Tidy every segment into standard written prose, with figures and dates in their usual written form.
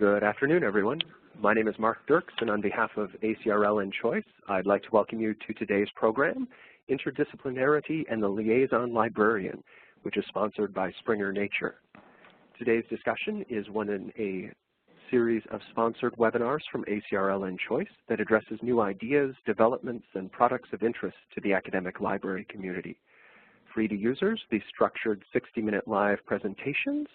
Good afternoon, everyone. My name is Mark Dirks, and on behalf of ACRL and Choice, I'd like to welcome you to today's program, Interdisciplinarity and the Liaison Librarian, which is sponsored by Springer Nature. Today's discussion is one in a series of sponsored webinars from ACRL and Choice that addresses new ideas, developments, and products of interest to the academic library community. Free to users, these structured 60-minute live presentations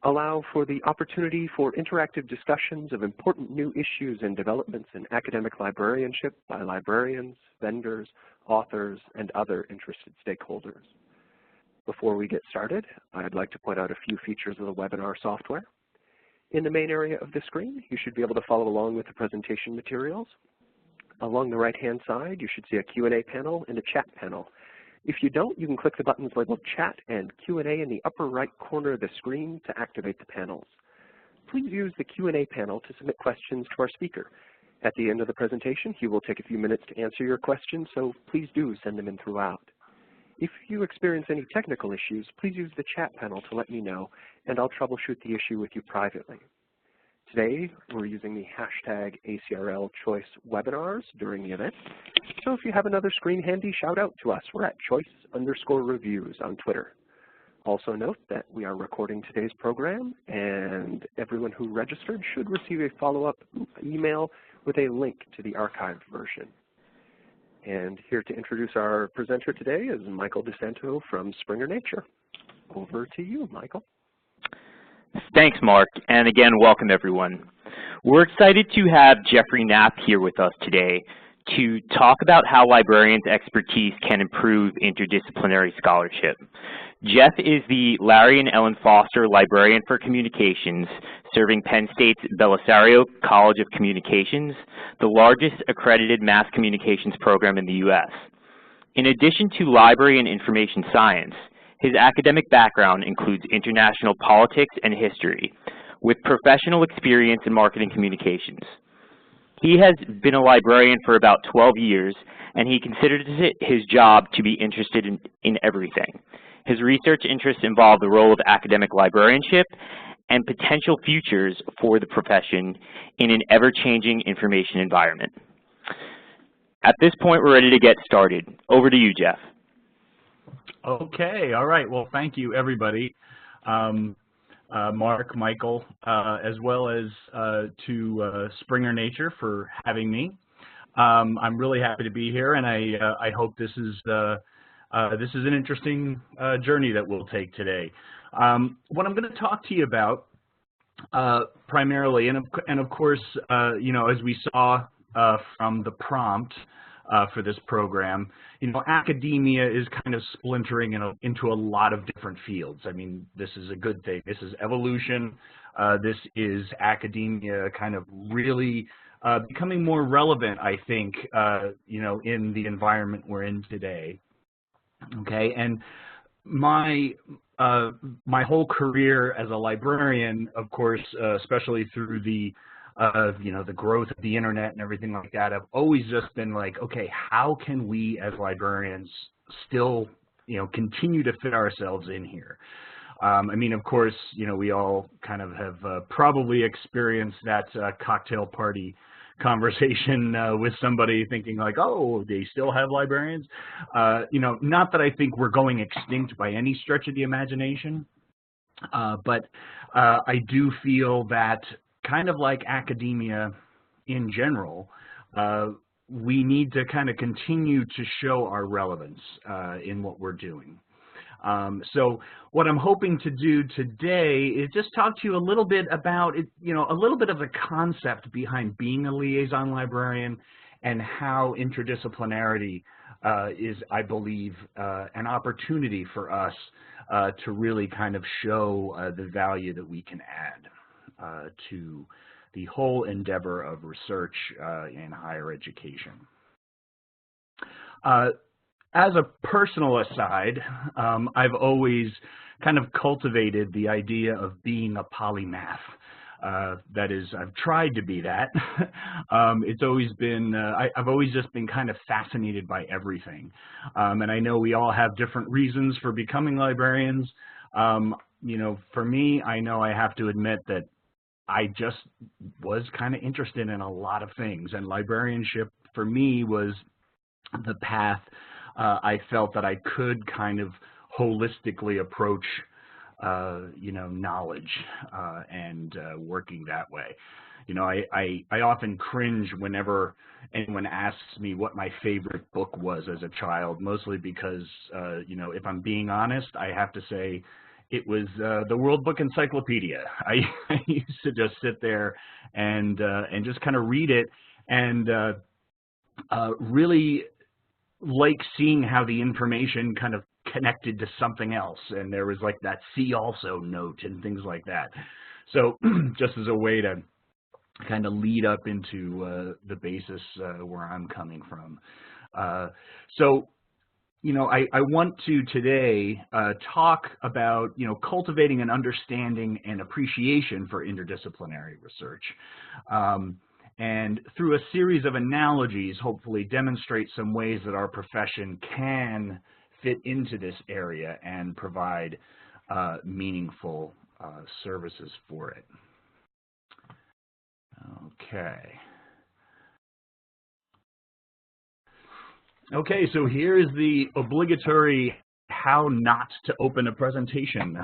allow for the opportunity for interactive discussions of important new issues and developments in academic librarianship by librarians, vendors, authors, and other interested stakeholders. Before we get started, I'd like to point out a few features of the webinar software. In the main area of the screen, you should be able to follow along with the presentation materials. Along the right-hand side, you should see a Q&A panel and a chat panel. If you don't, you can click the buttons labeled Chat and Q&A in the upper right corner of the screen to activate the panels. Please use the Q&A panel to submit questions to our speaker. At the end of the presentation, he will take a few minutes to answer your questions, so please do send them in throughout. If you experience any technical issues, please use the chat panel to let me know, and I'll troubleshoot the issue with you privately. Today, we're using the hashtag ACRLChoiceWebinars during the event. So if you have another screen handy, shout out to us. We're at choice_reviews on Twitter. Also note that we are recording today's program, and everyone who registered should receive a follow-up email with a link to the archived version. And here to introduce our presenter today is Michael DeSanto from Springer Nature. Over to you, Michael. Thanks, Mark, and again, welcome everyone. We're excited to have Jeffrey Knapp here with us today to talk about how librarians' expertise can improve interdisciplinary scholarship. Jeff is the Larry Ellen Foster Librarian for Communications, serving Penn State's Belisario College of Communications, the largest accredited mass communications program in the U.S. In addition to library and information science, his academic background includes international politics and history, with professional experience in marketing communications. He has been a librarian for about 12 years, and he considers it his job to be interested in everything. His research interests involve the role of academic librarianship and potential futures for the profession in an ever-changing information environment. At this point, we're ready to get started. Over to you, Jeff. Okay, all right. Well, thank you, everybody. Mark, Michael, as well as to Springer Nature for having me. I'm really happy to be here, and I hope this is an interesting journey that we'll take today. What I'm going to talk to you about primarily, and of course, you know, as we saw from the prompt for this program, you know, academia is kind of splintering into a lot of different fields. I mean, this is a good thing. This is evolution. This is academia kind of really becoming more relevant, I think, you know, in the environment we're in today. Okay, and my whole career as a librarian, of course, especially through the you know, the growth of the internet and everything like that, I've always just been like, okay, how can we as librarians still, you know, continue to fit ourselves in here? I mean, of course, you know, we all kind of have probably experienced that cocktail party conversation with somebody thinking like, oh, they still have librarians? You know, not that I think we're going extinct by any stretch of the imagination, but I do feel that kind of like academia in general, we need to kind of continue to show our relevance in what we're doing. So what I'm hoping to do today is just talk to you a little bit about, you know, a little bit of the concept behind being a liaison librarian and how interdisciplinarity is, I believe, an opportunity for us to really kind of show the value that we can add to the whole endeavor of research in higher education. As a personal aside, I've always kind of cultivated the idea of being a polymath. That is, I've tried to be that. It's always been, I've always just been kind of fascinated by everything. And I know we all have different reasons for becoming librarians. You know, for me, I know I have to admit that I just was kind of interested in a lot of things, and librarianship for me was the path I felt that I could kind of holistically approach knowledge and working that way. I often cringe whenever anyone asks me what my favorite book was as a child, mostly because, if I'm being honest, I have to say it was the World Book Encyclopedia. I used to just sit there and just kind of read it and really like seeing how the information kind of connected to something else, and there was like that see also note and things like that. So just as a way to kind of lead up into the basis where I'm coming from. So I want to today talk about cultivating an understanding and appreciation for interdisciplinary research. And through a series of analogies, hopefully demonstrate some ways that our profession can fit into this area and provide meaningful services for it. Okay, so here's the obligatory how not to open a presentation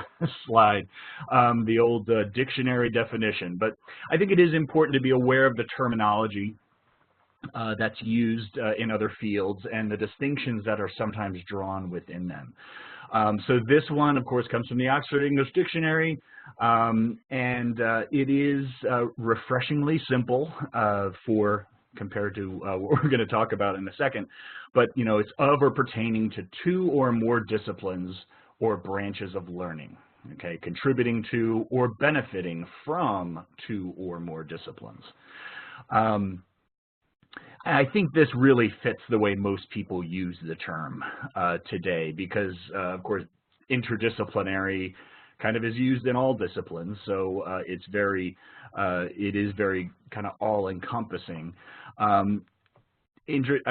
slide, the old dictionary definition. But I think it is important to be aware of the terminology that's used in other fields and the distinctions that are sometimes drawn within them. So this one, of course, comes from the Oxford English Dictionary, and it is refreshingly simple compared to what we're going to talk about in a second. But, it's of or pertaining to two or more disciplines or branches of learning, okay, contributing to or benefiting from two or more disciplines. I think this really fits the way most people use the term today because, of course, interdisciplinary kind of is used in all disciplines, so it is very kind of all-encompassing.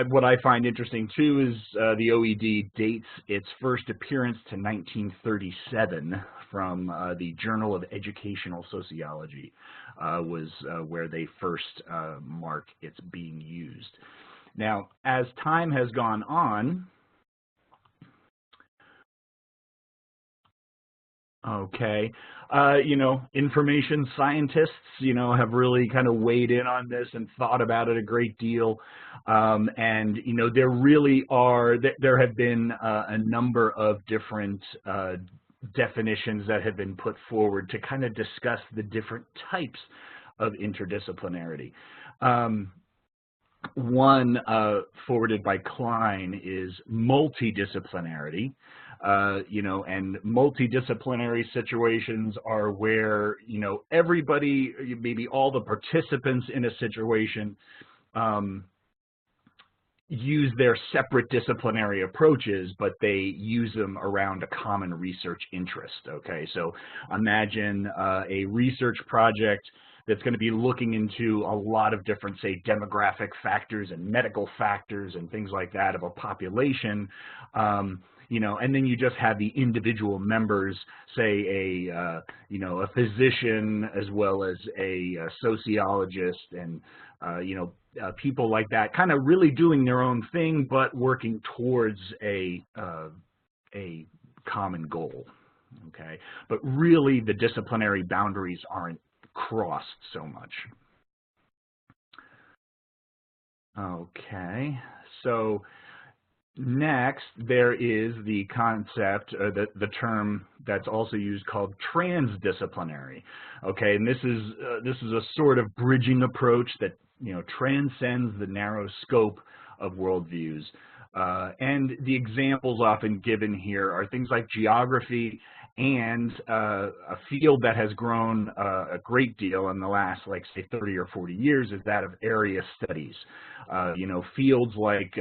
What I find interesting, too, is the OED dates its first appearance to 1937 from the Journal of Educational Sociology was where they first mark its being used. Now, as time has gone on, okay, information scientists, have really kind of weighed in on this and thought about it a great deal. And, there have been a number of different definitions that have been put forward to kind of discuss the different types of interdisciplinarity. One forwarded by Klein is multidisciplinarity. And multidisciplinary situations are where, everybody, maybe all the participants in a situation use their separate disciplinary approaches, but they use them around a common research interest, okay? So imagine a research project that's going to be looking into a lot of different, say, demographic factors and medical factors and things like that of a population, and then you just have the individual members, say a physician as well as a sociologist and, people like that, kind of really doing their own thing, but working towards a common goal, okay? But really the disciplinary boundaries aren't crossed so much. Okay, so next, there is the concept, or the term that's also used called transdisciplinary. Okay, and this is a sort of bridging approach that transcends the narrow scope of worldviews. And the examples often given here are things like geography and a field that has grown a great deal in the last, like, say, 30 or 40 years is that of area studies. Fields like,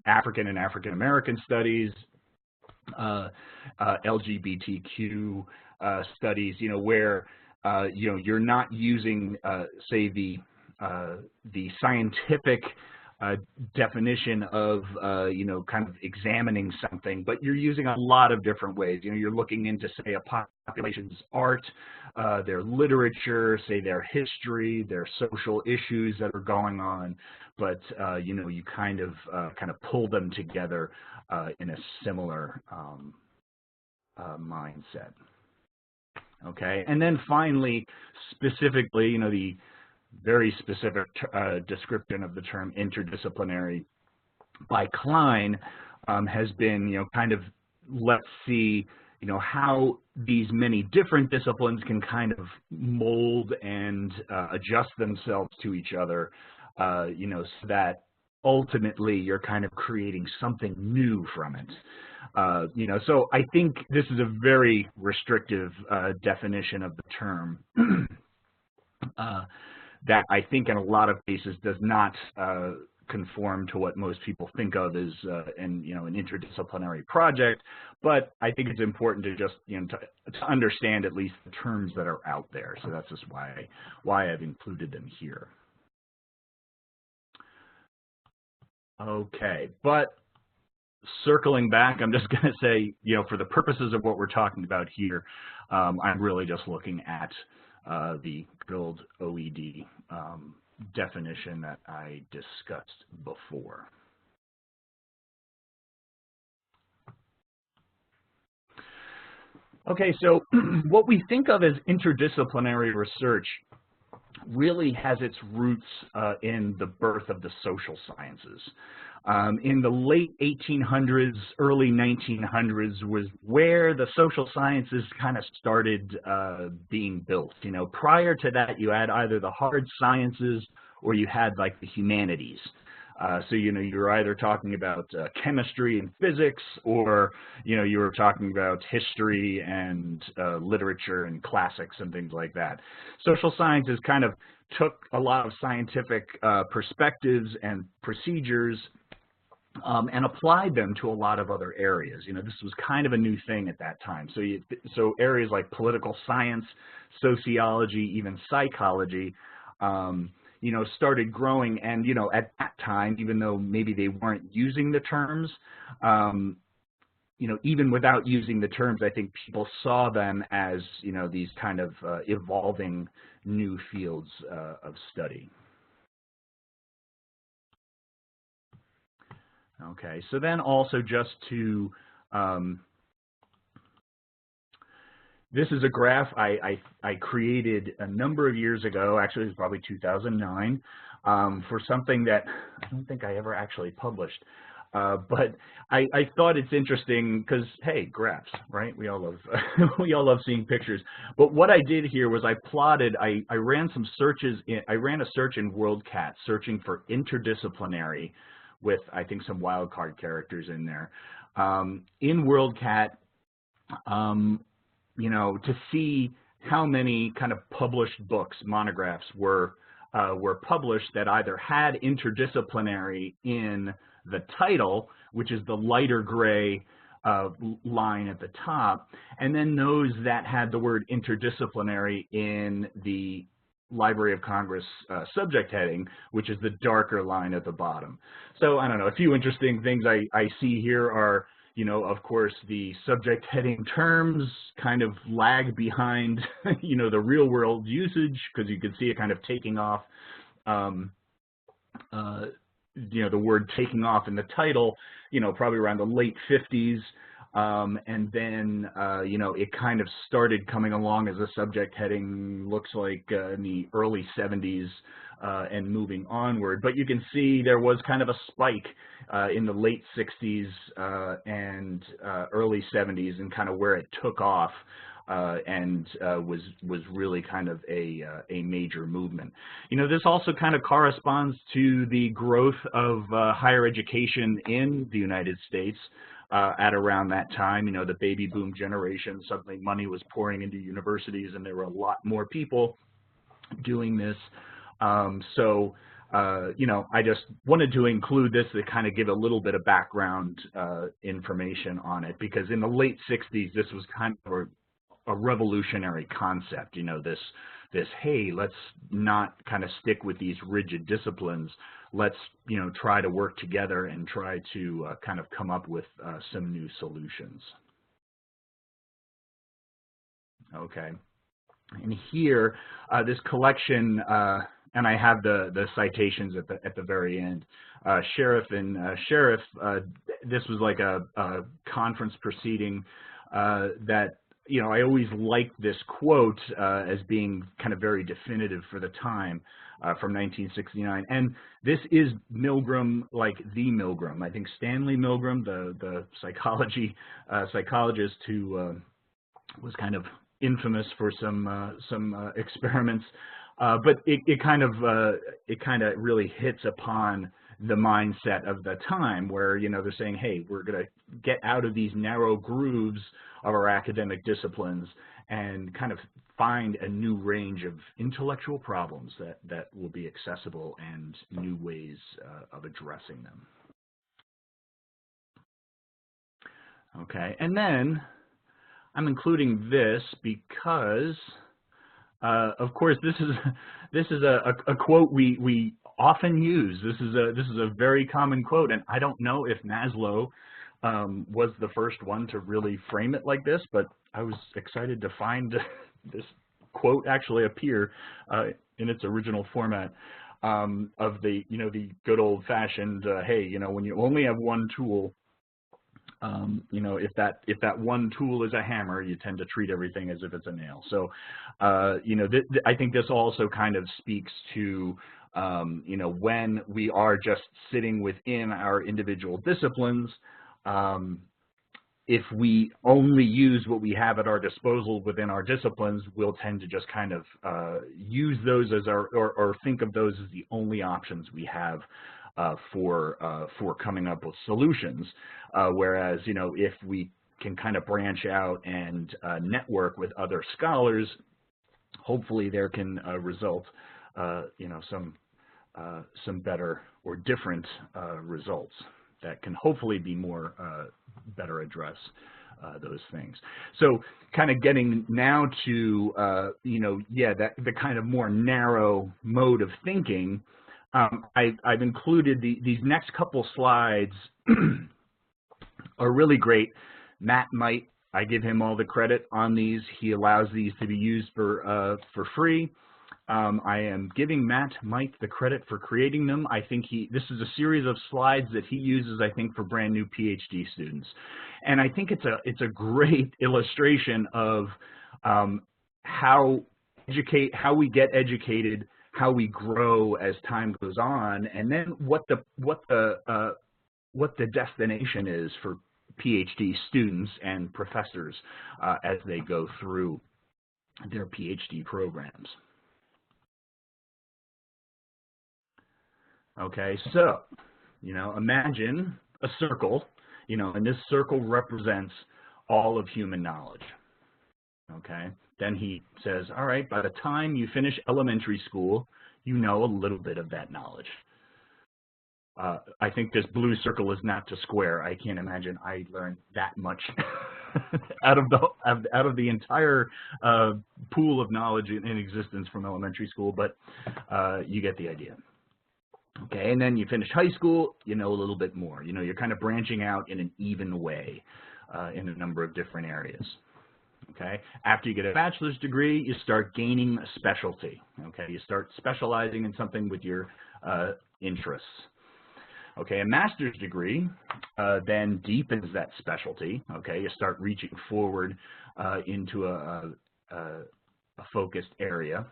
African and African American studies, LGBTQ studies, where, you're not using, say, the scientific definition of, you know, kind of examining something, but you're using a lot of different ways. You know, you're looking into, say, a population's art, their literature, say their history, their social issues that are going on, but, you know, you kind of pull them together in a similar mindset. Okay, and then finally, specifically, you know, the very specific description of the term interdisciplinary by Klein has been, you know, kind of, let's see, you know, how these many different disciplines can kind of mold and adjust themselves to each other, you know, so that ultimately you're kind of creating something new from it. You know, so I think this is a very restrictive definition of the term that I think in a lot of cases does not conform to what most people think of as you know, an interdisciplinary project, but I think it's important to just, you know, to understand at least the terms that are out there. So that's just why I've included them here. Okay, but circling back, I'm just going to say, you know, for the purposes of what we're talking about here, I'm really just looking at the Guild OED definition that I discussed before. Okay, so what we think of as interdisciplinary research really has its roots in the birth of the social sciences. In the late 1800s, early 1900s was where the social sciences kind of started being built. You know, prior to that, you had either the hard sciences or you had like the humanities. So, you know, you're either talking about chemistry and physics, or, you know, you were talking about history and literature and classics and things like that. Social sciences kind of took a lot of scientific perspectives and procedures and applied them to a lot of other areas. You know, this was kind of a new thing at that time. So areas like political science, sociology, even psychology, you know, started growing. And, you know, at that time, even though maybe they weren't using the terms, you know, even without using the terms, I think people saw them as, you know, these kind of evolving new fields of study. Okay, so then also just to, this is a graph I created a number of years ago, actually it was probably 2009, for something that I don't think I ever actually published. But I thought it's interesting because, hey, graphs, right? We all love we all love seeing pictures. But what I did here was I plotted. I ran some searches. I ran a search in WorldCat, searching for interdisciplinary, with I think some wildcard characters in there. In WorldCat, you know, to see how many kind of published books, monographs were published that either had interdisciplinary in the title, which is the lighter gray line at the top, and then those that had the word interdisciplinary in the Library of Congress subject heading, which is the darker line at the bottom. So I don't know, a few interesting things I see here are, you know, of course, the subject heading terms kind of lag behind, you know, the real world usage, because you can see it kind of taking off, you know, the word taking off in the title, you know, probably around the late 50s. And then, you know, it kind of started coming along as a subject heading, looks like in the early 70s and moving onward. But you can see there was kind of a spike in the late 60s and early 70s, and kind of where it took off and was really kind of a major movement. You know, this also kind of corresponds to the growth of higher education in the United States. At around that time, you know, the baby boom generation, suddenly money was pouring into universities and there were a lot more people doing this. So, you know, I just wanted to include this to kind of give a little bit of background information on it, because in the late 60s, this was kind of a revolutionary concept, you know, this, hey, let's not kind of stick with these rigid disciplines. let's, try to work together and try to kind of come up with some new solutions. Okay. And here, this collection, and I have the citations at the very end. Sheriff, this was like a conference proceeding that, I always liked this quote as being kind of very definitive for the time from 1969. And this is Milgram, like the Milgram. I think Stanley Milgram, the psychologist who was kind of infamous for some experiments, but it kind of really hits upon the mindset of the time, where they're saying, hey, we're going to get out of these narrow grooves of our academic disciplines and kind of find a new range of intellectual problems that will be accessible and new ways of addressing them. Okay, and then I'm including this because, of course, this is a quote we often use. This is a very common quote, and I don't know if Maslow was the first one to really frame it like this, but I was excited to find this quote actually appear in its original format of the the good old-fashioned hey, when you only have one tool. If that one tool is a hammer, you tend to treat everything as if it's a nail. So, I think this also kind of speaks to, when we are just sitting within our individual disciplines, if we only use what we have at our disposal within our disciplines, we'll tend to just kind of use those as or think of those as the only options we have for coming up with solutions, whereas if we can kind of branch out and network with other scholars, hopefully there can result some better or different results that can hopefully be more better address those things. So kind of getting now to the kind of more narrow mode of thinking. I've included these next couple slides are really great. Matt might, I give him all the credit on these. He allows these to be used for free. I am giving Matt Mike the credit for creating them. I think this is a series of slides that he uses, I think, for brand new PhD students. And I think it's a great illustration of how we get educated, how we grow as time goes on, and then what the destination is for PhD students and professors as they go through their PhD programs. Okay, so imagine a circle, and this circle represents all of human knowledge. Okay. Then he says, all right, by the time you finish elementary school, you know a little bit of that knowledge. I think this blue circle is not to square. I can't imagine I learned that much out of the entire pool of knowledge in existence from elementary school, but you get the idea. Okay, and then you finish high school, you know a little bit more. You're kind of branching out in an even way in a number of different areas. Okay. After you get a bachelor's degree, you start gaining a specialty. Okay, you start specializing in something with your interests. Okay, a master's degree then deepens that specialty. Okay, you start reaching forward into a focused area.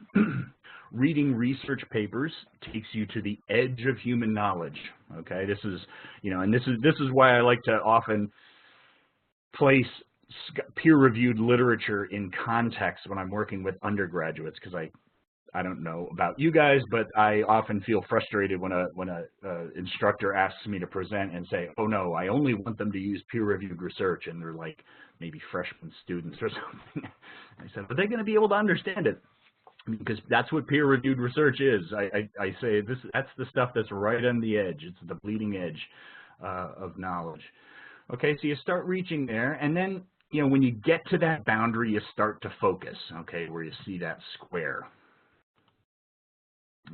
Reading research papers takes you to the edge of human knowledge. Okay, this is and this is why I like to often place peer-reviewed literature in context when I'm working with undergraduates, because I don't know about you guys, but I often feel frustrated when a instructor asks me to present and say, oh no, I only want them to use peer-reviewed research, and they're like maybe freshman students or something. I said, but they're going to be able to understand it, because that's what peer-reviewed research is. I say that's the stuff that's right on the edge. It's the bleeding edge of knowledge. Okay, so you start reaching there, and then when you get to that boundary, you start to focus. Okay, where you see that square.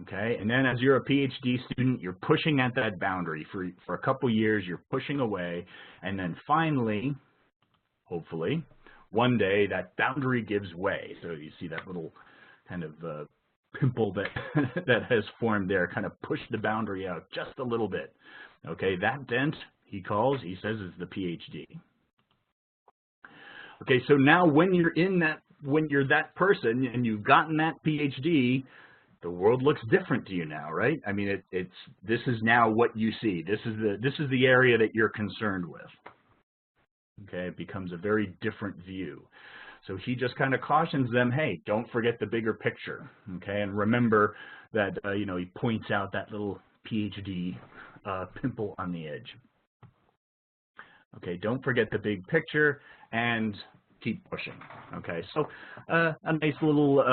Okay, and then as you're a PhD student, you're pushing at that boundary for a couple years, you're pushing away, and then finally, hopefully, one day that boundary gives way. So you see that little kind of pimple that, that has formed there, kind of pushed the boundary out just a little bit. Okay, that dent, he says, is the PhD. Okay, so now when you're that person and you've gotten that PhD, the world looks different to you now, right? I mean, this is now what you see. This is the area that you're concerned with. Okay, it becomes a very different view. So he just kind of cautions them, hey, don't forget the bigger picture. Okay, and remember that you know, he points out that little PhD pimple on the edge. Okay, don't forget the big picture and keep pushing. Okay, so a nice little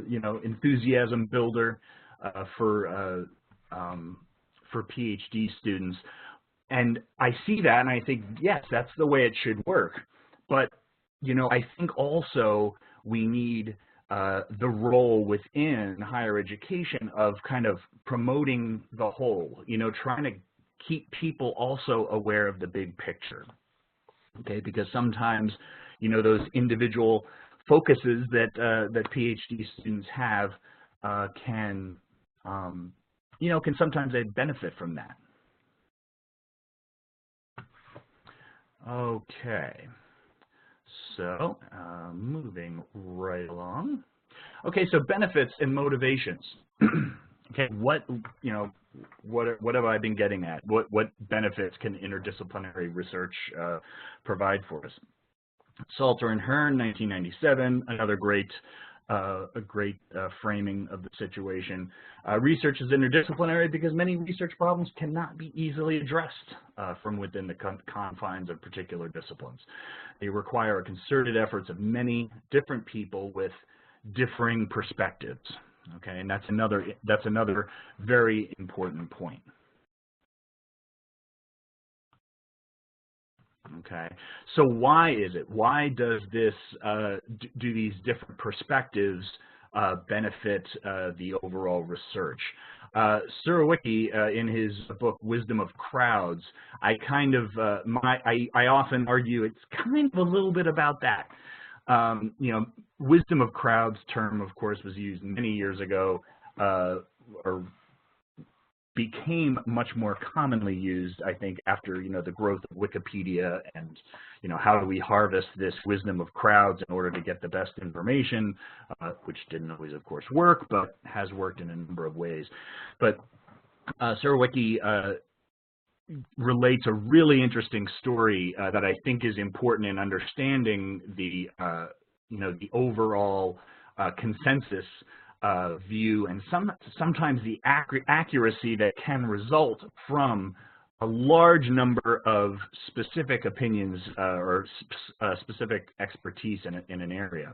you know, enthusiasm builder for PhD students. And I see that and I think, yes, that's the way it should work. But, you know, I think also we need the role within higher education of kind of promoting the whole, you know, trying to keep people also aware of the big picture. Okay, because sometimes, you know, those individual focuses that that PhD students have can, you know, can sometimes they benefit from that. Okay, so moving right along. Okay, so benefits and motivations. Okay, what have I been getting at? What benefits can interdisciplinary research provide for us? Salter and Hearn, 1997, another great framing of the situation. Research is interdisciplinary because many research problems cannot be easily addressed from within the confines of particular disciplines. They require a concerted efforts of many different people with differing perspectives. Okay, and that's another very important point. Okay, so why is it? Why does this do these different perspectives benefit the overall research? Surowiecki, in his book Wisdom of Crowds, I often argue it's kind of a little bit about that. You know, Wisdom of Crowds term, of course, was used many years ago, or became much more commonly used, I think, after, you know, the growth of Wikipedia and, you know, how do we harvest this wisdom of crowds in order to get the best information, which didn't always, of course, work, but has worked in a number of ways. But Surowiecki relates a really interesting story that I think is important in understanding the, you know, the overall consensus view and sometimes the accuracy that can result from a large number of specific opinions or specific expertise in an area.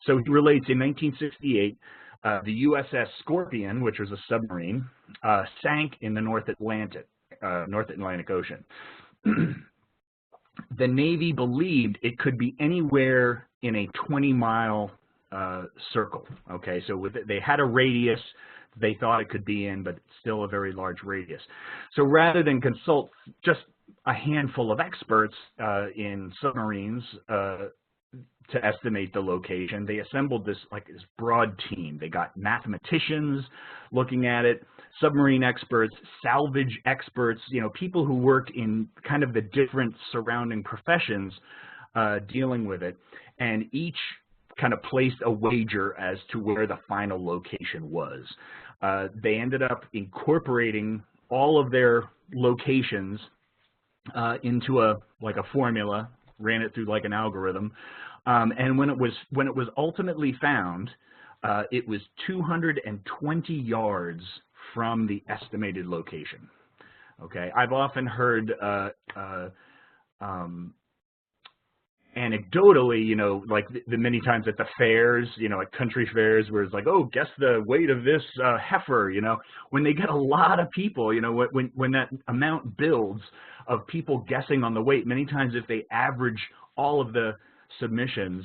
So he relates in 1968, the USS Scorpion, which was a submarine, sank in the North Atlantic Ocean. The Navy believed it could be anywhere in a 20-mile circle. Okay, so they had a radius they thought it could be in, but it's still a very large radius. So rather than consult just a handful of experts in submarines to estimate the location, they assembled this broad team. They got mathematicians looking at it, submarine experts, salvage experts, you know, people who work in kind of the different surrounding professions dealing with it, and each kind of placed a wager as to where the final location was. They ended up incorporating all of their locations into a formula, ran it through like an algorithm, and when it was ultimately found, it was 220 yards from the estimated location. Okay, I've often heard anecdotally, you know, like the many times at the fairs, you know, at country fairs, where it's like, oh, guess the weight of this heifer, you know, when they get a lot of people, you know, when that amount builds of people guessing on the weight, many times if they average all of the submissions,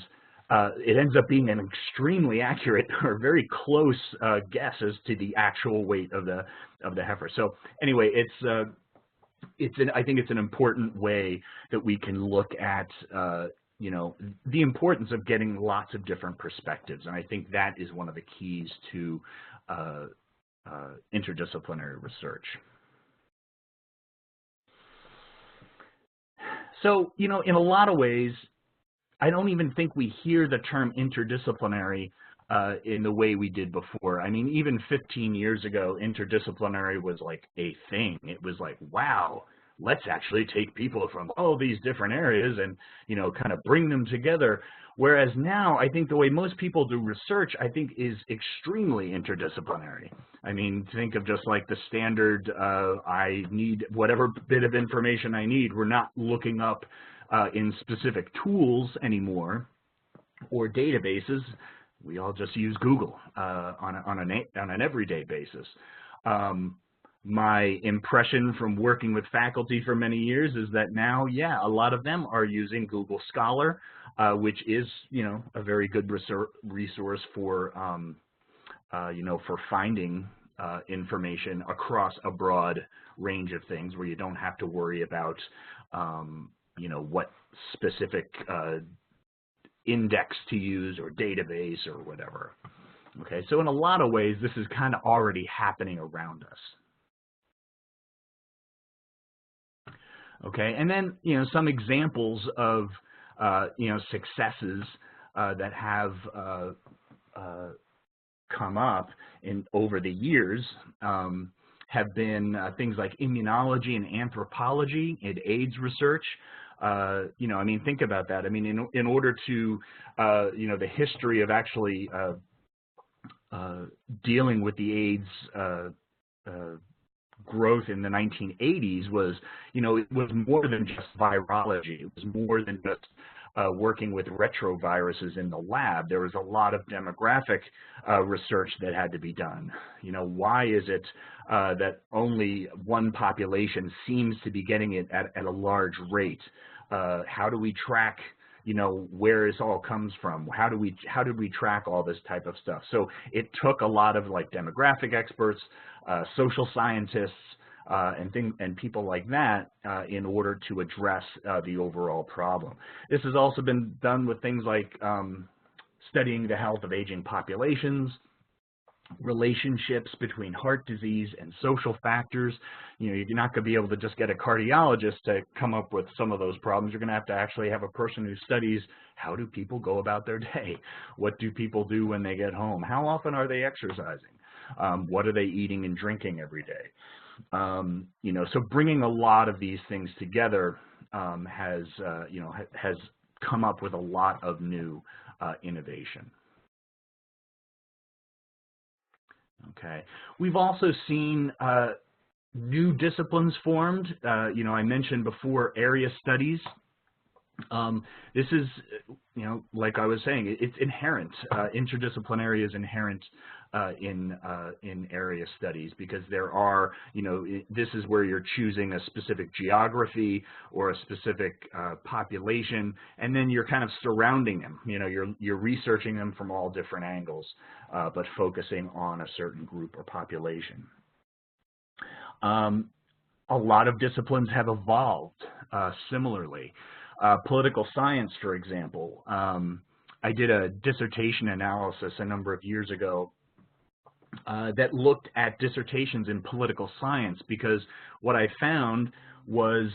it ends up being an extremely accurate or very close guess as to the actual weight of the heifer. So anyway, I think it's an important way that we can look at you know, the importance of getting lots of different perspectives, and I think that is one of the keys to interdisciplinary research. So, you know, in a lot of ways, I don't even think we hear the term interdisciplinary in the way we did before. I mean, even 15 years ago, interdisciplinary was like a thing. It was like, wow, let's actually take people from all these different areas and, you know, kind of bring them together. Whereas now, I think the way most people do research, I think, is extremely interdisciplinary. I mean, think of just like the standard, I need whatever bit of information I need. We're not looking up in specific tools anymore or databases. We all just use Google on an everyday basis. My impression from working with faculty for many years is that now, yeah, a lot of them are using Google Scholar, which is, you know, a very good resource for, you know, for finding information across a broad range of things where you don't have to worry about, you know, what specific index to use or database or whatever. Okay, so in a lot of ways, this is kind of already happening around us. Okay, and then, you know, some examples of, you know, successes that have come up over the years have been things like immunology and anthropology and AIDS research. You know, I mean, think about that. I mean, in order to, you know, the history of actually dealing with the AIDS growth in the 1980s was, you know, it was more than just virology. It was more than just working with retroviruses in the lab. There was a lot of demographic research that had to be done. You know, why is it that only one population seems to be getting it at a large rate? How do we track, you know, where this all comes from? How did we track all this type of stuff? So it took a lot of like demographic experts, social scientists, and people like that in order to address the overall problem. This has also been done with things like studying the health of aging populations, relationships between heart disease and social factors. You know, you're not going to be able to just get a cardiologist to come up with some of those problems. You're going to actually have a person who studies how do people go about their day? What do people do when they get home? How often are they exercising? What are they eating and drinking every day? You know, so bringing a lot of these things together has, you know, has come up with a lot of new innovation. Okay. We've also seen new disciplines formed. You know, I mentioned before area studies. This is, you know, like I was saying, it's inherent. Interdisciplinary is inherent in area studies because there are, you know, this is where you're choosing a specific geography or a specific population, and then you're kind of surrounding them. You know, you're researching them from all different angles, but focusing on a certain group or population. A lot of disciplines have evolved similarly. Political science, for example. I did a dissertation analysis a number of years ago that looked at dissertations in political science because what I found was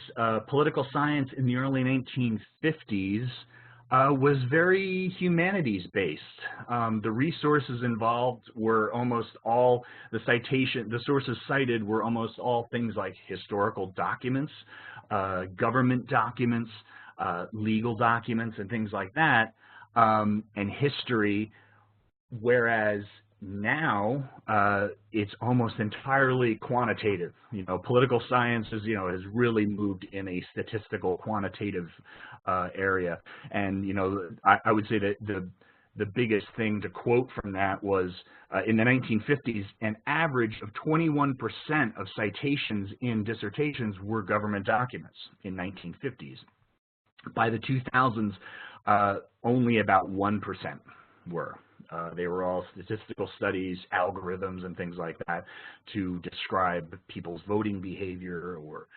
political science in the early 1950s was very humanities-based. The resources involved were almost all, the sources cited were almost all things like historical documents, government documents, legal documents, and things like that, and history, whereas now it's almost entirely quantitative. You know, political science is, you know, has really moved in a statistical quantitative area, and you know, I would say that the biggest thing to quote from that was in the 1950s, an average of 21% of citations in dissertations were government documents in 1950s. By the 2000s, only about 1% were. They were all statistical studies, algorithms, and things like that to describe people's voting behavior or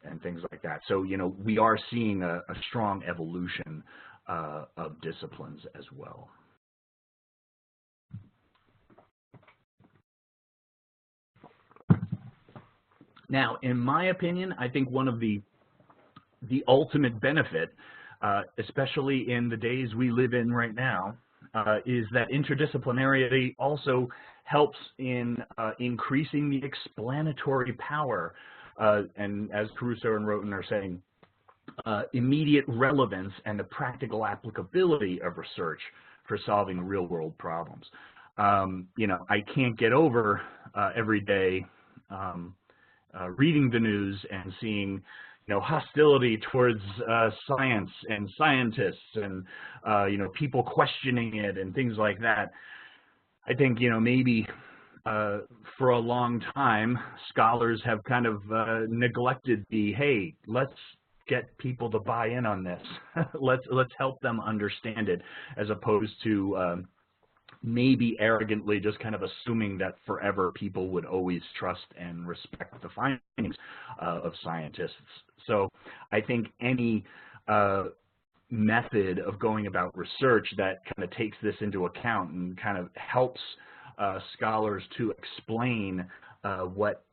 and things like that. So, you know, we are seeing a strong evolution of disciplines as well. Now, in my opinion, I think one of the ultimate benefit, especially in the days we live in right now, is that interdisciplinarity also helps in increasing the explanatory power, and as Caruso and Roten are saying, immediate relevance and the practical applicability of research for solving real-world problems. You know, I can't get over every day reading the news and seeing, you know, hostility towards science and scientists and, you know, people questioning it and things like that. I think, you know, maybe for a long time, scholars have kind of neglected the, hey, let's get people to buy in on this. let's help them understand it, as opposed to maybe arrogantly just kind of assuming that forever people would always trust and respect the findings of scientists. So I think any method of going about research that kind of takes this into account and kind of helps scholars to explain what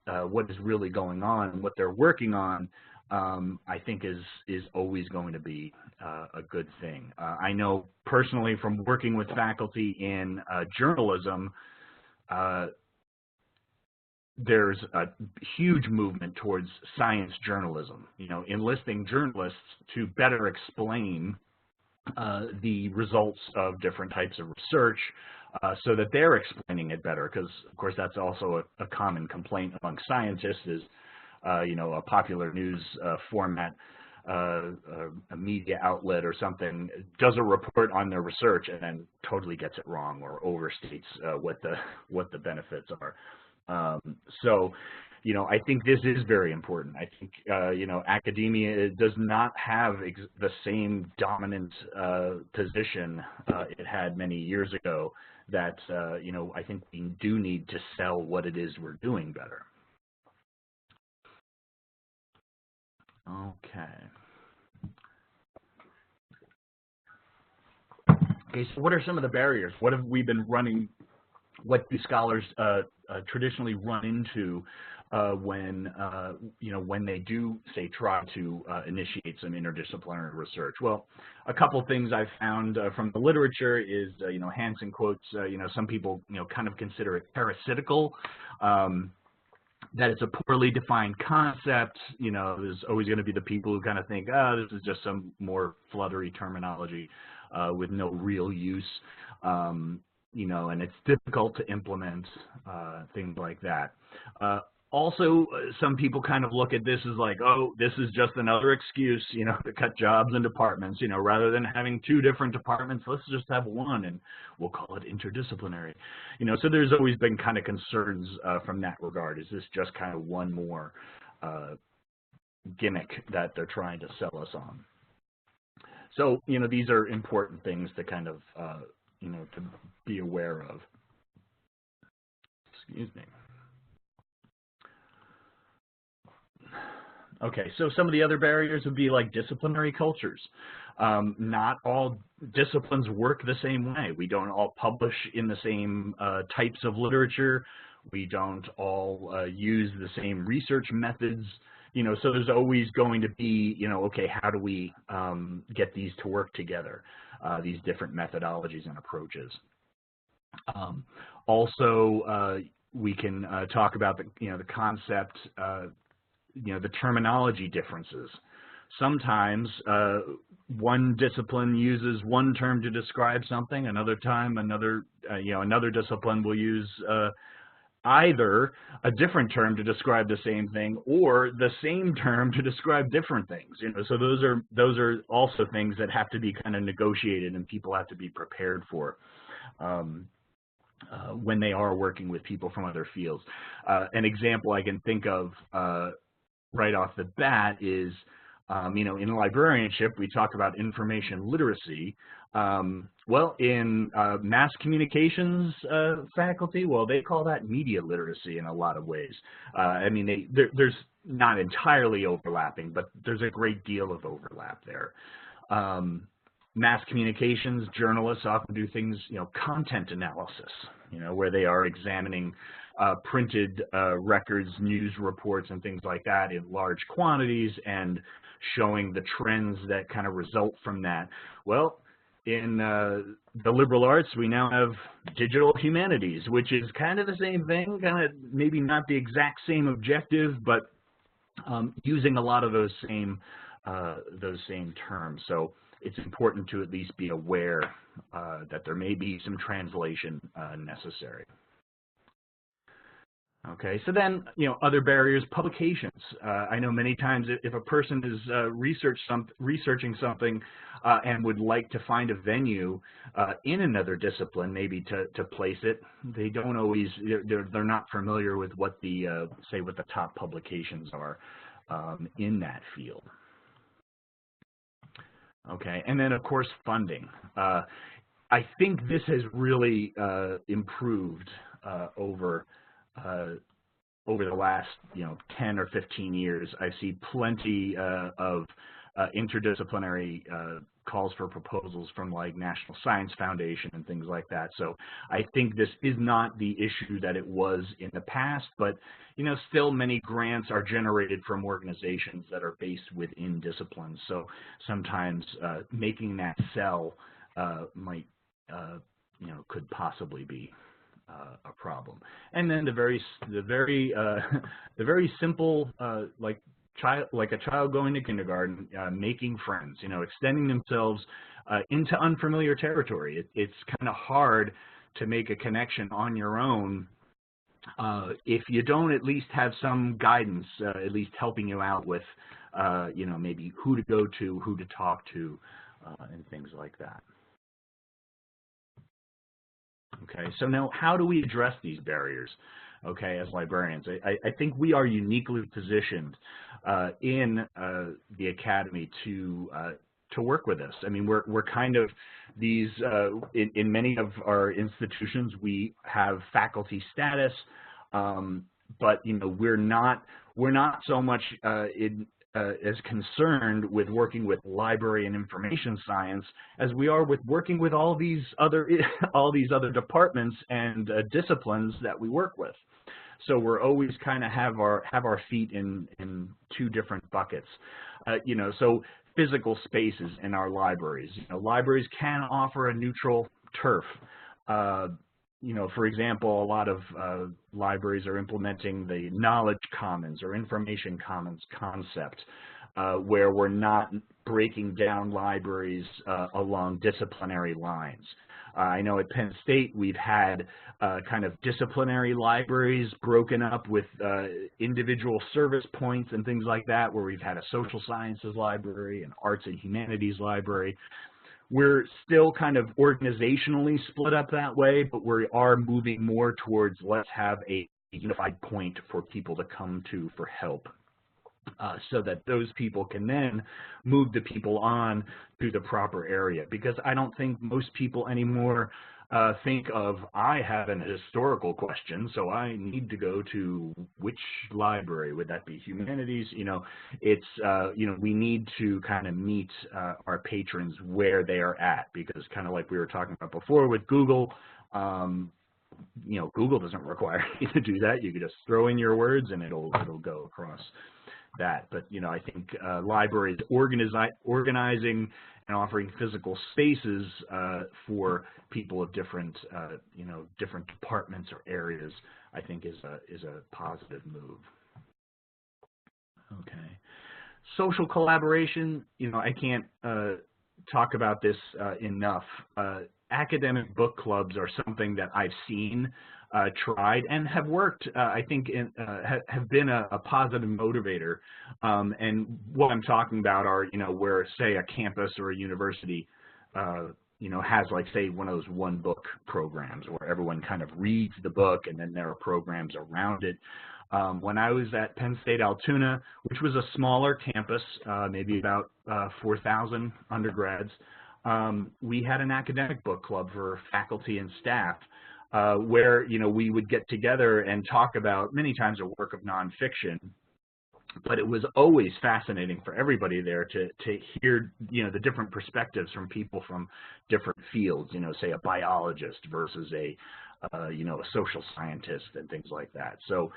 is really going on and what they're working on, I think is always going to be a good thing. I know personally from working with faculty in journalism, there's a huge movement towards science journalism, you know, enlisting journalists to better explain the results of different types of research so that they're explaining it better, because of course that's also a common complaint among scientists is, you know, a popular news format, a media outlet or something does a report on their research and then totally gets it wrong or overstates what the benefits are. So, you know, I think this is very important. I think, you know, academia does not have the same dominant position it had many years ago that, you know, I think we do need to sell what it is we're doing better. Okay, so what are some of the barriers? What have we been running, what do scholars traditionally run into when, you know, when they do, say, try to initiate some interdisciplinary research? Well, a couple things I've found from the literature is, you know, Hansen quotes, you know, some people, you know, kind of consider it parasitical, that it's a poorly defined concept. You know, there's always going to be the people who kind of think, oh, this is just some more fluttery terminology with no real use, you know, and it's difficult to implement, things like that. Also, some people kind of look at this as like, oh, this is just another excuse, you know, to cut jobs and departments, you know, rather than having two different departments, let's just have one and we'll call it interdisciplinary. You know, so there's always been kind of concerns from that regard. Is this just kind of one more gimmick that they're trying to sell us on? So, you know, these are important things to kind of, you know, to be aware of. Excuse me. Okay, so some of the other barriers would be like disciplinary cultures. Not all disciplines work the same way. We don't all publish in the same types of literature. We don't all use the same research methods. You know, so there's always going to be, you know, okay, how do we get these to work together, these different methodologies and approaches. Also, we can talk about the, you know, the concept, you know, the terminology differences. Sometimes one discipline uses one term to describe something, another time another, you know, another discipline will use either a different term to describe the same thing or the same term to describe different things. You know, so those are also things that have to be kind of negotiated and people have to be prepared for when they are working with people from other fields. An example I can think of right off the bat is In librarianship, we talk about information literacy. Well, in mass communications faculty, well, they call that media literacy in a lot of ways. There's not entirely overlapping, but there's a great deal of overlap there. Mass communications journalists often do things, content analysis, where they are examining printed records, news reports, and things like that in large quantities and showing the trends that kind of result from that. Well, in the liberal arts, we now have digital humanities, which is kind of the same thing, kind of maybe not the exact same objective, but using a lot of those same terms. So it's important to at least be aware that there may be some translation necessary. Okay, so then, other barriers, publications. I know many times if a person is researching something and would like to find a venue in another discipline, maybe to place it, they don't always, they're not familiar with what the, say, what the top publications are in that field. Okay, and then of course funding. I think this has really improved over the last 10 or 15 years. I see plenty of interdisciplinary calls for proposals from like National Science Foundation and things like that. So I think this is not the issue that it was in the past, but still many grants are generated from organizations that are based within disciplines. So sometimes making that sell might could possibly be a problem. And then the very simple like a child going to kindergarten, making friends, extending themselves into unfamiliar territory. It's kind of hard to make a connection on your own if you don't at least have some guidance, at least helping you out with, maybe who to go to, who to talk to, and things like that. Okay, so now how do we address these barriers, okay, as librarians? I think we are uniquely positioned in the Academy to work with this. I mean, we're kind of these, in many of our institutions, we have faculty status, but, we're not so much as concerned with working with library and information science as we are with working with all these other departments and disciplines that we work with. So we're always kind of have our feet in two different buckets. So physical spaces in our libraries. Libraries can offer a neutral turf. For example, a lot of libraries are implementing the knowledge commons or information commons concept, where we're not breaking down libraries along disciplinary lines. I know at Penn State we've had kind of disciplinary libraries broken up with individual service points and things like that, where we've had a social sciences library, an arts and humanities library. We're still kind of organizationally split up that way, but we are moving more towards let's have a unified point for people to come to for help, so that those people can then move the people on to the proper area. Because I don't think most people anymore think of, I have an historical question, so I need to go to which library? Would that be humanities? It's, we need to kind of meet our patrons where they are at, because kind of like we were talking about before with Google, Google doesn't require you to do that. You can just throw in your words and it'll go across that. But, I think libraries organizing and offering physical spaces for people of different, different departments or areas, I think is a positive move. Okay. Social collaboration, I can't talk about this enough. Academic book clubs are something that I've seen, tried, and have worked, I think, have been a positive motivator. And what I'm talking about are, where, say, a campus or a university, has, like, say, one of those one-book programs where everyone kind of reads the book and then there are programs around it. When I was at Penn State Altoona, which was a smaller campus, maybe about 4,000 undergrads, we had an academic book club for faculty and staff where, we would get together and talk about many times a work of nonfiction. But it was always fascinating for everybody there to hear, the different perspectives from people from different fields, say a biologist versus a social scientist and things like that. So,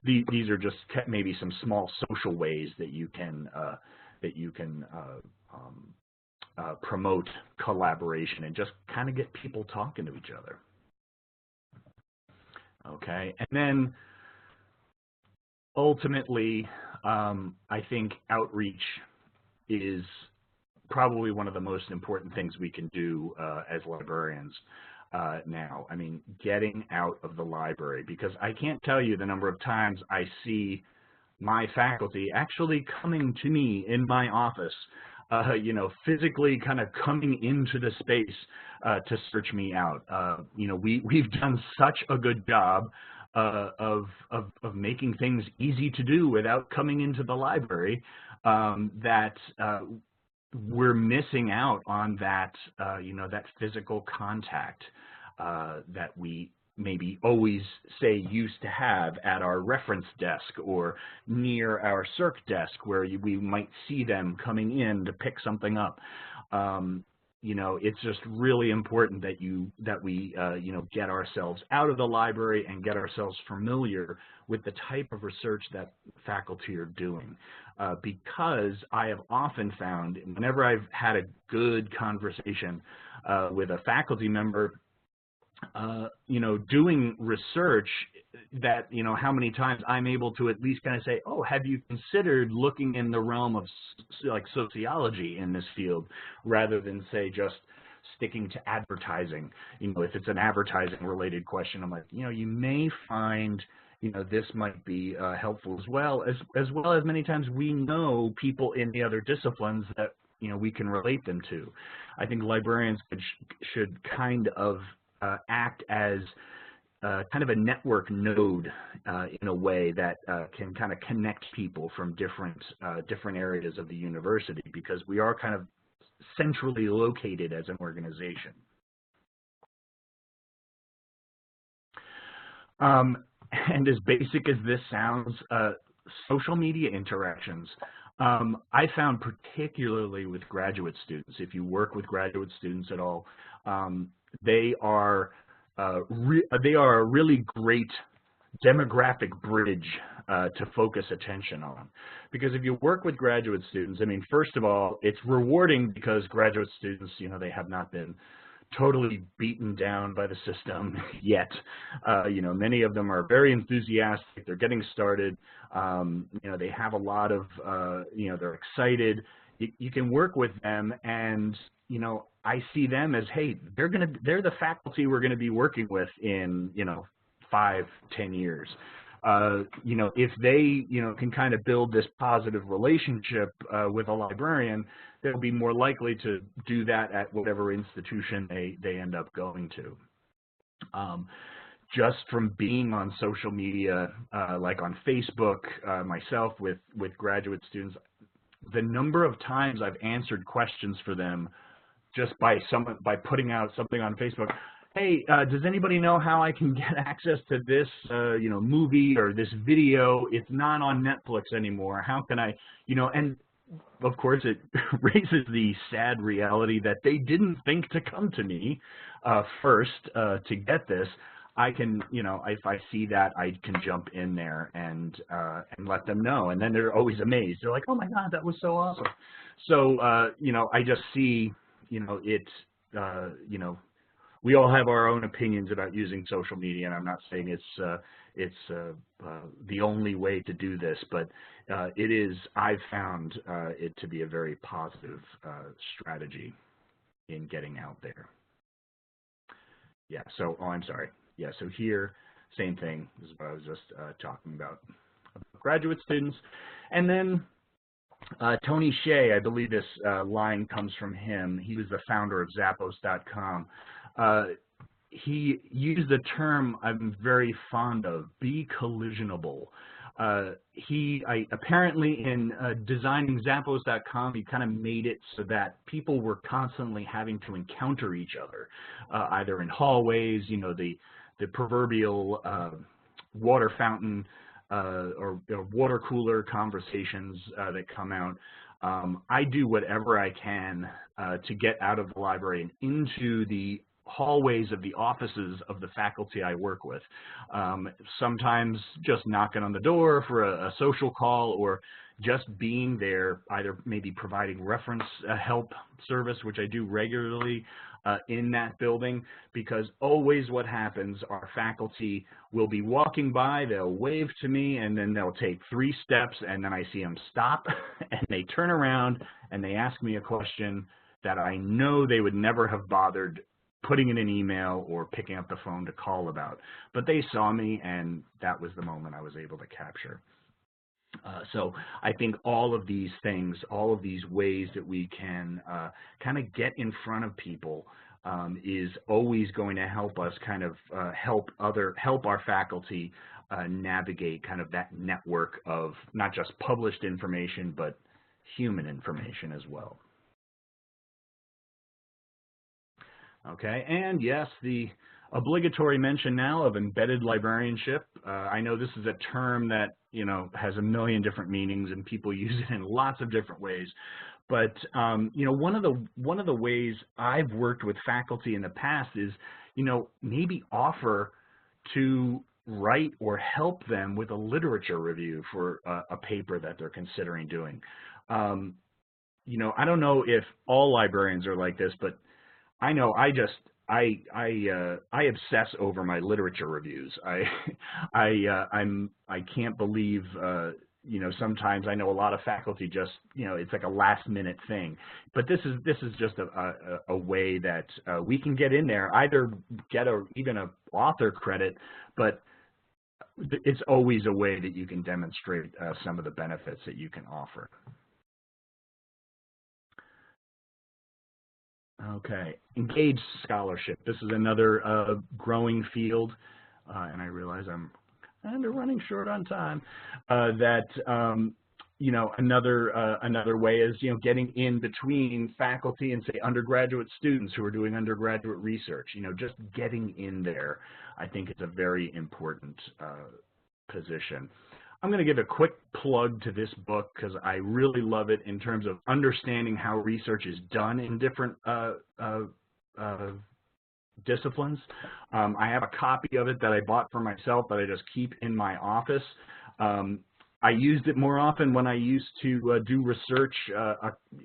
these are just maybe some small social ways that you can promote collaboration and just kind of get people talking to each other. Okay, and then ultimately, I think outreach is probably one of the most important things we can do as librarians now. I mean, getting out of the library, because I can't tell you the number of times I see my faculty actually coming to me in my office, physically kind of coming into the space to search me out. We've done such a good job of making things easy to do without coming into the library, that we're missing out on that, that physical contact that we maybe always say used to have at our reference desk or near our circ desk, where we might see them coming in to pick something up. It's just really important that we get ourselves out of the library and get ourselves familiar with the type of research that faculty are doing. Because I have often found, whenever I've had a good conversation with a faculty member, doing research, that, how many times I'm able to at least kind of say, oh, have you considered looking in the realm of like sociology in this field, rather than say just sticking to advertising. If it's an advertising related question, I'm like, you may find, this might be helpful as well as many times we know people in the other disciplines that, we can relate them to. I think librarians should kind of act as kind of a network node in a way that can kind of connect people from different areas of the university, because we are kind of centrally located as an organization. And as basic as this sounds, social media interactions, I found, particularly with graduate students, if you work with graduate students at all, they are a really great demographic bridge to focus attention on. Because if you work with graduate students, I mean, first of all, it's rewarding because graduate students, they have not been totally beaten down by the system yet. Many of them are very enthusiastic. They're getting started. They have a lot of, they're excited. You can work with them, and I see them as, hey, they're the faculty we're going to be working with in 5-10 years. If they can kind of build this positive relationship with a librarian, they'll be more likely to do that at whatever institution they end up going to. Just from being on social media, like on Facebook, myself with graduate students, the number of times I've answered questions for them just by putting out something on Facebook. Hey, does anybody know how I can get access to this, movie or this video? It's not on Netflix anymore. How can I, and of course it raises the sad reality that they didn't think to come to me first to get this. I can, if I see that, I can jump in there and let them know. And then they're always amazed. They're like, oh my God, that was so awesome. So, I just see, we all have our own opinions about using social media, and I'm not saying it's the only way to do this, but it is. I've found it to be a very positive strategy in getting out there. Yeah. So, oh, I'm sorry. Yeah. So here, same thing. This is what I was just talking about graduate students, and then. Tony Hsieh, I believe this line comes from him. He was the founder of Zappos.com. he used a term I'm very fond of, be collisionable. Apparently in designing Zappos.com, he kind of made it so that people were constantly having to encounter each other, either in hallways, you know, the proverbial water fountain or water cooler conversations that come out. I do whatever I can to get out of the library and into the hallways of the offices of the faculty I work with. Sometimes just knocking on the door for a social call, or just being there, either maybe providing reference help service, which I do regularly in that building, because always what happens, our faculty will be walking by, they'll wave to me, and then they'll take 3 steps, and then I see them stop, and they turn around, and they ask me a question that I know they would never have bothered putting in an email or picking up the phone to call about. But they saw me, and that was the moment I was able to capture. So I think all of these things, all of these ways that we can kind of get in front of people is always going to help us kind of help our faculty navigate kind of that network of not just published information, but human information as well. Okay, and yes, the obligatory mention now of embedded librarianship. I know this is a term that, you know, has a million different meanings and people use it in lots of different ways. But you know, one of the ways I've worked with faculty in the past is, you know, maybe offer to write or help them with a literature review for a paper that they're considering doing. You know, I don't know if all librarians are like this, but I know I obsess over my literature reviews. I can't believe, you know, sometimes I know a lot of faculty just, you know, it's like a last minute thing. But this is just a way that we can get in there, either get even an author credit, but it's always a way that you can demonstrate some of the benefits that you can offer. Okay, engaged scholarship. This is another growing field, and I realize I'm kind of running short on time. You know, another way is, you know, getting in between faculty and, say, undergraduate students who are doing undergraduate research. You know, just getting in there, I think, is a very important position. I'm going to give a quick plug to this book because I really love it in terms of understanding how research is done in different disciplines. I have a copy of it that I bought for myself that I just keep in my office. I used it more often when I used to do research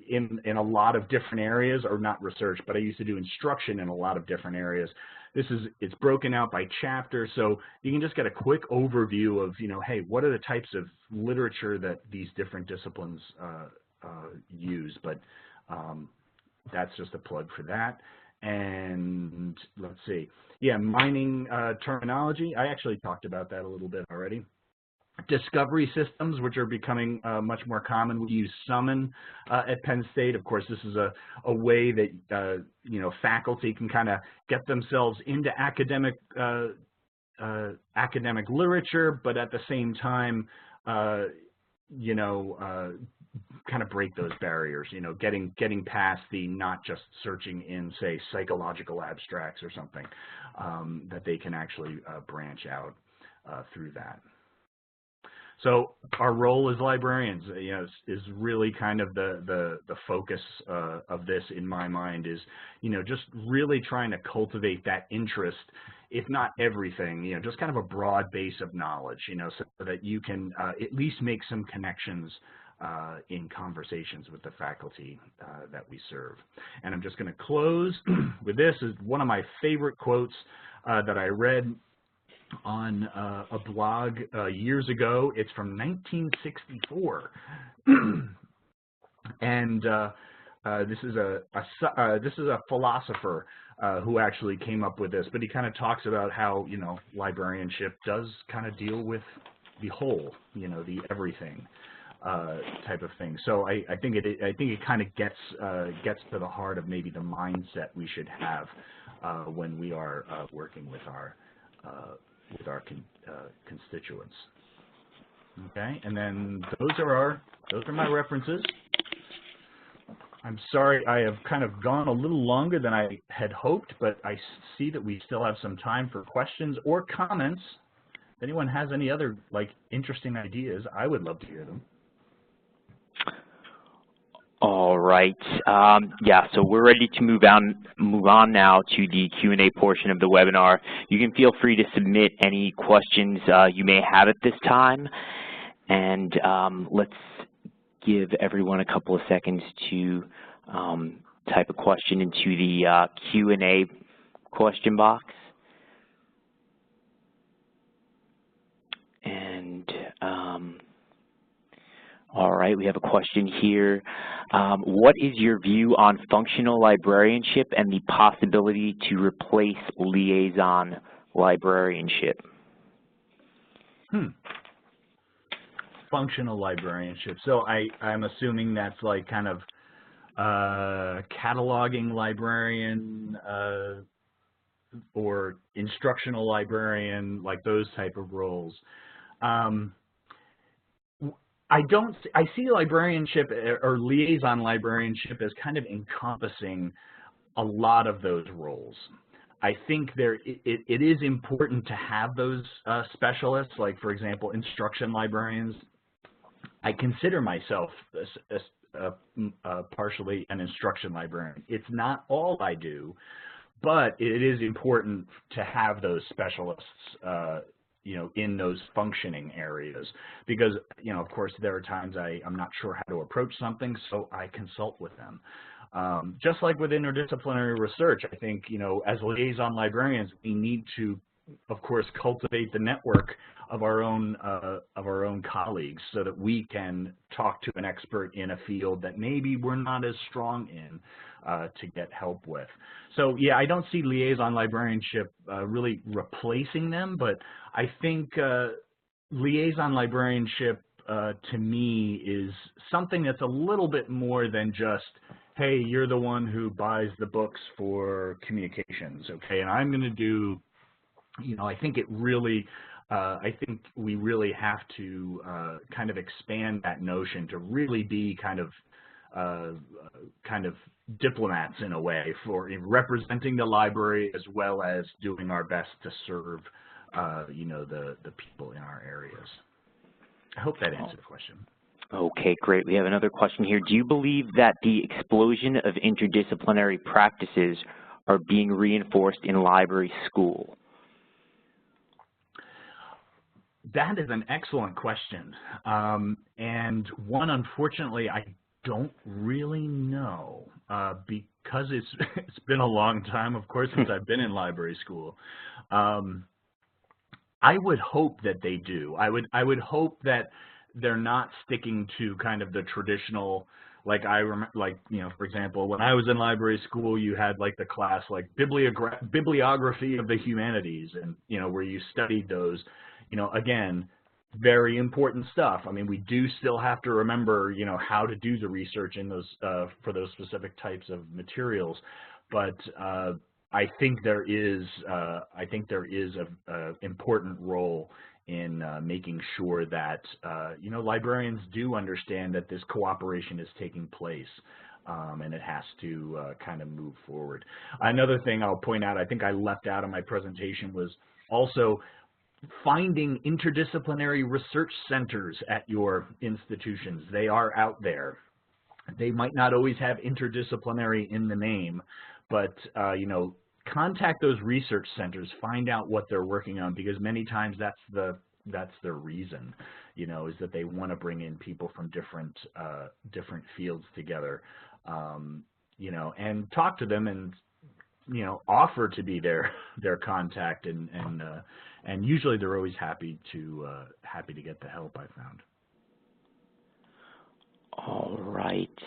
in a lot of different areas, or not research, but I used to do instruction in a lot of different areas. It's broken out by chapter, so you can just get a quick overview of, you know, hey, what are the types of literature that these different disciplines use. But that's just a plug for that. And let's see, yeah, mining terminology. I actually talked about that a little bit already. Discovery systems, which are becoming much more common. We use Summon at Penn State. Of course, this is a way that you know, faculty can kind of get themselves into academic literature, but at the same time, you know, kind of break those barriers. You know, getting past the not just searching in, say, psychological abstracts or something, that they can actually branch out through that. So our role as librarians, you know, is really kind of the focus of this in my mind, is, you know, just really trying to cultivate that interest, if not everything, you know, just kind of a broad base of knowledge, you know, so that you can at least make some connections in conversations with the faculty that we serve. And I'm just going to close with this. Is one of my favorite quotes that I read on a blog years ago. It's from 1964, and this is a philosopher who actually came up with this. But he kind of talks about how, you know, librarianship does kind of deal with the whole, you know, the everything type of thing. So I think it kind of gets to the heart of maybe the mindset we should have when we are working with our constituents. Okay, and then those are my references. I'm sorry I have kind of gone a little longer than I had hoped, but I see that we still have some time for questions or comments. If anyone has any other interesting ideas, I would love to hear them. All right. Yeah, so we're ready to move on now to the Q&A portion of the webinar. You can feel free to submit any questions you may have at this time. And let's give everyone a couple of seconds to type a question into the Q&A question box. And all right, we have a question here. What is your view on functional librarianship and the possibility to replace liaison librarianship? Functional librarianship. So I'm assuming that's like kind of cataloging librarian or instructional librarian, like those type of roles. I see librarianship or liaison librarianship as kind of encompassing a lot of those roles. I think it is important to have those specialists, like, for example, instruction librarians. I consider myself partially an instruction librarian. It's not all I do, but it is important to have those specialists in those functioning areas, because, of course, there are times I'm not sure how to approach something, so I consult with them. Just like with interdisciplinary research, I think, as liaison librarians, we need to, of course, cultivate the network of our own colleagues so that we can talk to an expert in a field that maybe we're not as strong in to get help with. So yeah, I don't see liaison librarianship really replacing them, but I think liaison librarianship to me is something that's a little bit more than just, hey, you're the one who buys the books for communications, okay, and I'm going to do, I think it really, I think we really have to kind of expand that notion to really be kind of diplomats in a way for representing the library, as well as doing our best to serve, the people in our areas. I hope that answered the question. Okay, great. We have another question here. Do you believe that the explosion of interdisciplinary practices are being reinforced in library school? That is an excellent question, and one, unfortunately, I don't really know, because it's been a long time, of course, since I've been in library school. I would hope that they do. I would hope that they're not sticking to kind of the traditional, like for example, when I was in library school, you had like the class like bibliography of the humanities, and where you studied those. Again, very important stuff. I mean, we do still have to remember, how to do the research in those for those specific types of materials. But I think there is a important role in making sure that librarians do understand that this cooperation is taking place, and it has to kind of move forward. Another thing I'll point out, I think I left out of my presentation, was also finding interdisciplinary research centers at your institutions. They are out there. They might not always have interdisciplinary in the name, but contact those research centers, find out what they're working on, because many times that's the reason, is that they want to bring in people from different fields together, and talk to them and offer to be their contact, and usually they're always happy to get the help, I found. All right.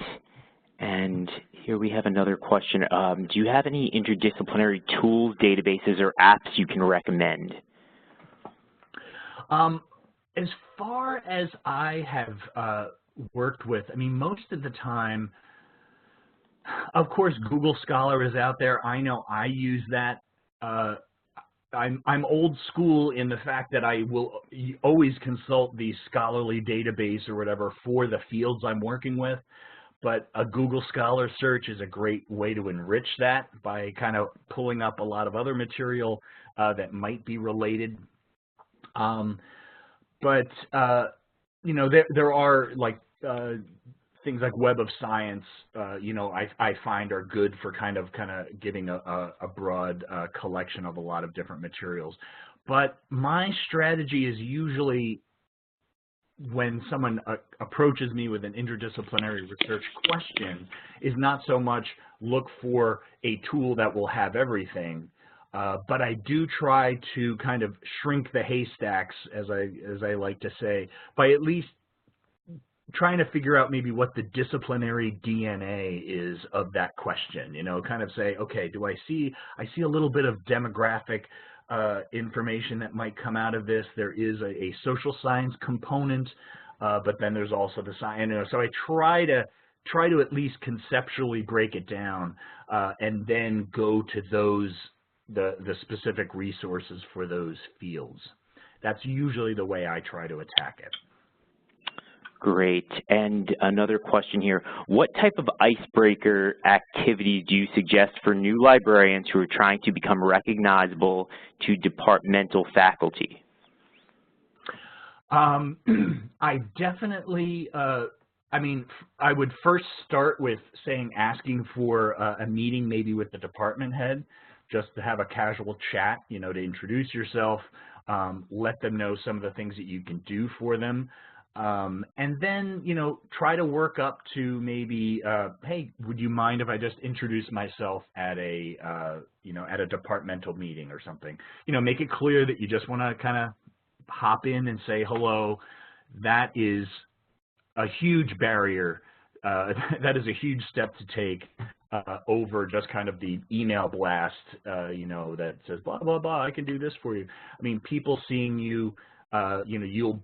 And here we have another question. Do you have any interdisciplinary tools, databases, or apps you can recommend? As far as I have worked with, I mean, most of the time, Of course, Google Scholar is out there. I know I use that. I'm old school in the fact that I will always consult the scholarly database or whatever for the fields I'm working with, but a Google Scholar search is a great way to enrich that by kind of pulling up a lot of other material that might be related. But you know, there are like things like Web of Science, you know, I find are good for kind of giving a broad collection of a lot of different materials. But my strategy is usually, when someone approaches me with an interdisciplinary research question, is not so much look for a tool that will have everything, but I do try to kind of shrink the haystacks, as I like to say, by at least trying to figure out maybe what the disciplinary DNA is of that question. You know, kind of say, okay, I see a little bit of demographic information that might come out of this. There is a social science component, but then there's also the science. You know, so I try to at least conceptually break it down, and then go to the specific resources for those fields. That's usually the way I try to attack it. Great. And another question here. What type of icebreaker activities do you suggest for new librarians who are trying to become recognizable to departmental faculty? I definitely, I mean, I would first start with asking for a meeting maybe with the department head, just to have a casual chat, you know, to introduce yourself, let them know some of the things that you can do for them. And then, you know, try to work up to maybe, hey, would you mind if I just introduce myself at a, you know, at a departmental meeting or something? You know, make it clear that you just want to kind of hop in and say hello. That is a huge barrier. That is a huge step to take over just kind of the email blast, you know, that says, blah, blah, blah, I can do this for you. I mean, people seeing you, you know, you'll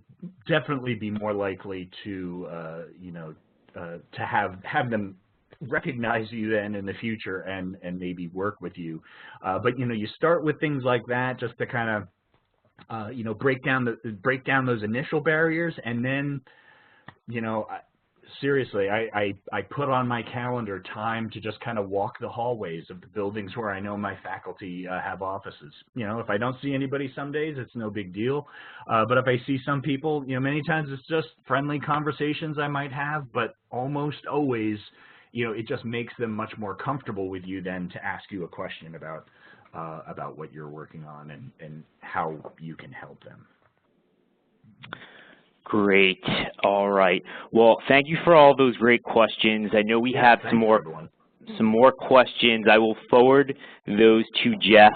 definitely be more likely to, you know, to have them recognize you then in the future and maybe work with you. But you know, you start with things like that just to kind of, you know, break down those initial barriers, and then, you know, seriously, I put on my calendar time to just kind of walk the hallways of the buildings where I know my faculty have offices. You know, if I don't see anybody some days, it's no big deal. But if I see some people, you know, many times it's just friendly conversations I might have, but almost always, you know, it just makes them much more comfortable with you then to ask you a question about what you're working on and how you can help them. Great. All right. Well, thank you for all those great questions. I know we have some more questions. I will forward those to Jeff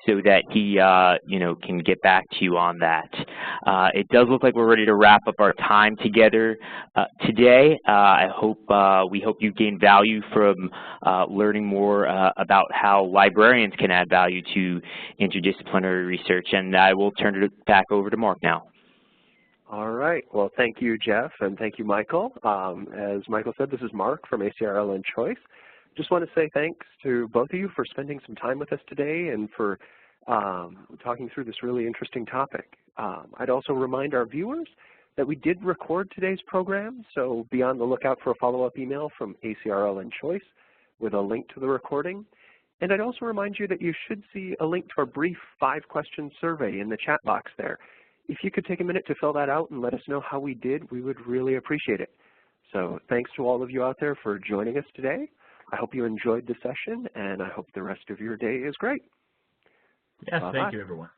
so that he you know, can get back to you on that. It does look like we're ready to wrap up our time together today. We hope you gain value from learning more about how librarians can add value to interdisciplinary research, and I will turn it back over to Mark now. All right. Well, thank you, Jeff, and thank you, Michael. As Michael said, this is Mark from ACR Ellen Choice. Just want to say thanks to both of you for spending some time with us today and for talking through this really interesting topic. I'd also remind our viewers that we did record today's program, so be on the lookout for a follow-up email from ACR Ellen Choice with a link to the recording. And I'd also remind you that you should see a link to our brief 5-question survey in the chat box there. If you could take a minute to fill that out and let us know how we did, we would really appreciate it. So thanks to all of you out there for joining us today. I hope you enjoyed the session, and I hope the rest of your day is great. Yes, thank you, everyone.